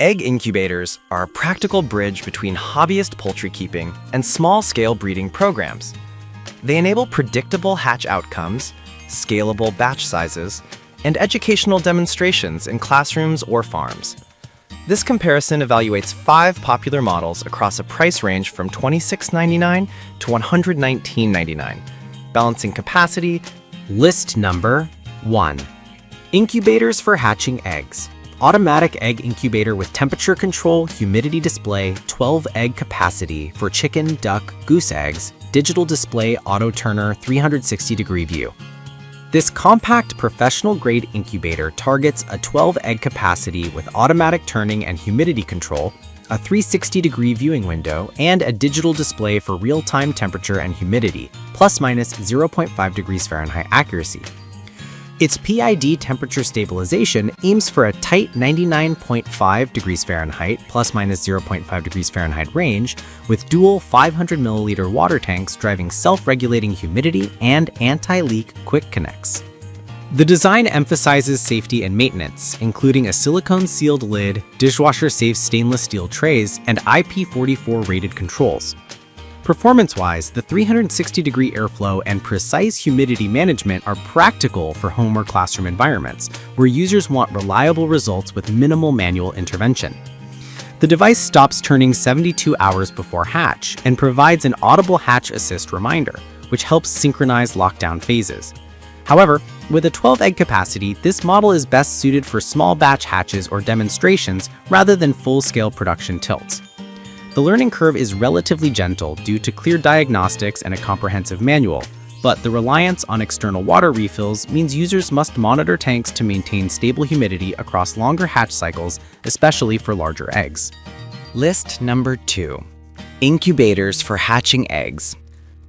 Egg incubators are a practical bridge between hobbyist poultry keeping and small-scale breeding programs. They enable predictable hatch outcomes, scalable batch sizes, and educational demonstrations in classrooms or farms. This comparison evaluates 5 popular models across a price range from $26.99 to $119.99, balancing capacity. List number 1. Incubators for hatching eggs. Automatic egg incubator with temperature control, humidity display, 12 egg capacity for chicken, duck, goose eggs, digital display, auto turner, 360-degree view. This compact professional-grade incubator targets a 12 egg capacity with automatic turning and humidity control, a 360-degree viewing window, and a digital display for real-time temperature and humidity, plus/minus 0.5 degrees Fahrenheit accuracy. Its PID temperature stabilization aims for a tight 99.5 degrees Fahrenheit, plus/minus 0.5 degrees Fahrenheit range, with dual 500 milliliter water tanks driving self-regulating humidity and anti-leak quick connects. The design emphasizes safety and maintenance, including a silicone-sealed lid, dishwasher-safe stainless steel trays, and IP44 rated controls. Performance-wise, the 360-degree airflow and precise humidity management are practical for home or classroom environments, where users want reliable results with minimal manual intervention. The device stops turning 72 hours before hatch and provides an audible hatch assist reminder, which helps synchronize lockdown phases. However, with a 12-egg capacity, this model is best suited for small batch hatches or demonstrations rather than full-scale production tilts. The learning curve is relatively gentle due to clear diagnostics and a comprehensive manual, but the reliance on external water refills means users must monitor tanks to maintain stable humidity across longer hatch cycles, especially for larger eggs. List number 2. Incubators for hatching eggs.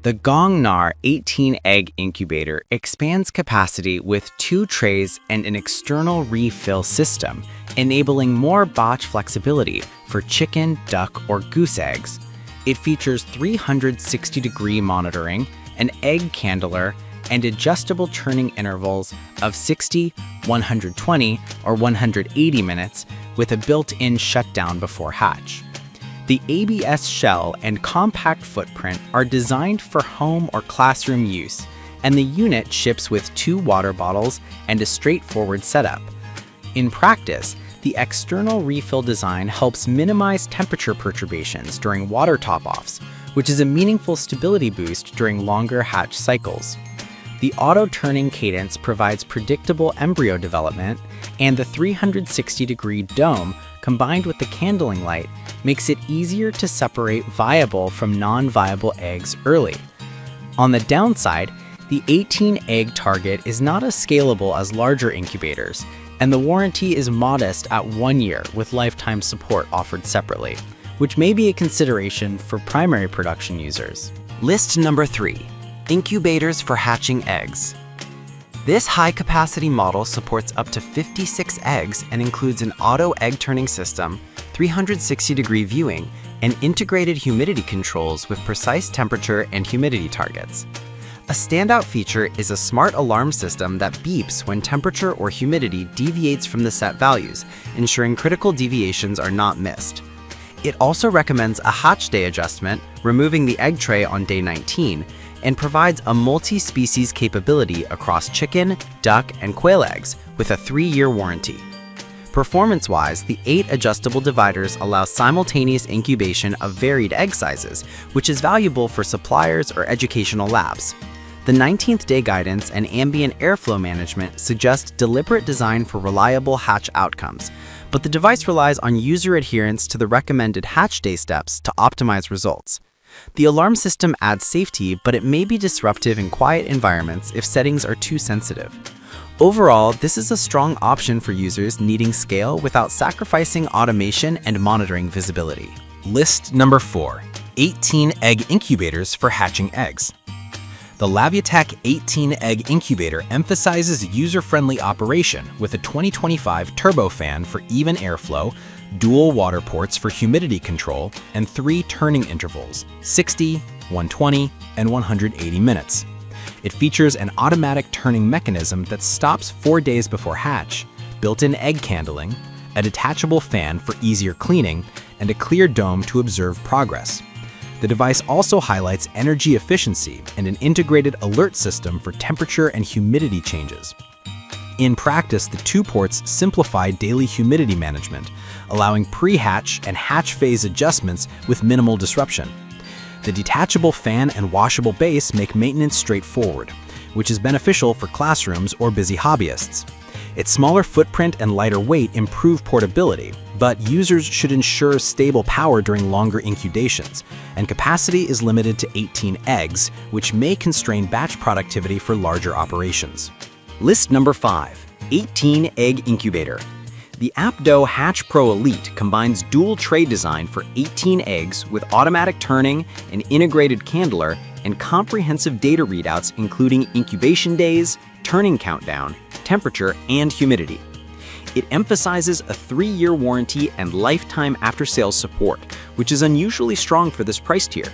The Gongnar 18-egg incubator expands capacity with 2 trays and an external refill system, enabling more batch flexibility for chicken, duck, or goose eggs. It features 360-degree monitoring, an egg candler, and adjustable turning intervals of 60, 120, or 180 minutes with a built-in shutdown before hatch. The ABS shell and compact footprint are designed for home or classroom use, and the unit ships with 2 water bottles and a straightforward setup. In practice, the external refill design helps minimize temperature perturbations during water top-offs, which is a meaningful stability boost during longer hatch cycles. The auto-turning cadence provides predictable embryo development, and the 360-degree dome, combined with the candling light, makes it easier to separate viable from non-viable eggs early. On the downside, the 18-egg target is not as scalable as larger incubators, and the warranty is modest at 1 year with lifetime support offered separately, which may be a consideration for primary production users. List number 3. Incubators for hatching eggs. This high-capacity model supports up to 56 eggs and includes an auto egg turning system, 360-degree viewing, and integrated humidity controls with precise temperature and humidity targets. A standout feature is a smart alarm system that beeps when temperature or humidity deviates from the set values, ensuring critical deviations are not missed. It also recommends a hatch day adjustment, removing the egg tray on day 19, and provides a multi-species capability across chicken, duck, and quail eggs with a 3-year warranty. Performance-wise, the 8 adjustable dividers allow simultaneous incubation of varied egg sizes, which is valuable for suppliers or educational labs. The 19th day guidance and ambient airflow management suggest deliberate design for reliable hatch outcomes, but the device relies on user adherence to the recommended hatch day steps to optimize results. The alarm system adds safety, but it may be disruptive in quiet environments if settings are too sensitive. Overall, this is a strong option for users needing scale without sacrificing automation and monitoring visibility. List number 4. 18-egg incubators for hatching eggs. The Laviatech 18-egg incubator emphasizes user-friendly operation with a 2025 turbofan for even airflow, dual water ports for humidity control, and 3 turning intervals, 60, 120, and 180 minutes. It features an automatic turning mechanism that stops 4 days before hatch, built-in egg candling, a detachable fan for easier cleaning, and a clear dome to observe progress. The device also highlights energy efficiency and an integrated alert system for temperature and humidity changes. In practice, the two ports simplify daily humidity management, allowing pre-hatch and hatch phase adjustments with minimal disruption. The detachable fan and washable base make maintenance straightforward, which is beneficial for classrooms or busy hobbyists. Its smaller footprint and lighter weight improve portability, but users should ensure stable power during longer incubations, and capacity is limited to 18 eggs, which may constrain batch productivity for larger operations. List number 5, 18 Egg Incubator. The Apdo Hatch Pro Elite combines dual tray design for 18 eggs with automatic turning, an integrated candler, and comprehensive data readouts including incubation days, turning countdown, temperature, and humidity. It emphasizes a 3-year warranty and lifetime after-sales support, which is unusually strong for this price tier.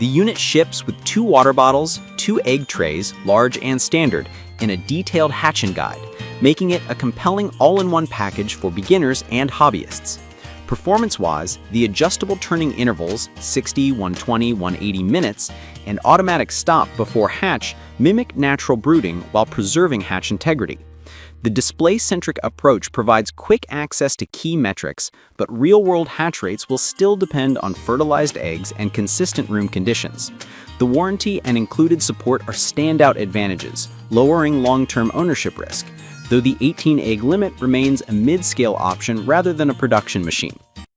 The unit ships with 2 water bottles, 2 egg trays, large and standard, and a detailed hatching guide, making it a compelling all-in-one package for beginners and hobbyists. Performance-wise, the adjustable turning intervals, 60, 120, 180 minutes, and automatic stop before hatch mimic natural brooding while preserving hatch integrity. The display-centric approach provides quick access to key metrics, but real-world hatch rates will still depend on fertilized eggs and consistent room conditions. The warranty and included support are standout advantages, lowering long-term ownership risk, though the 18-egg limit remains a mid-scale option rather than a production machine.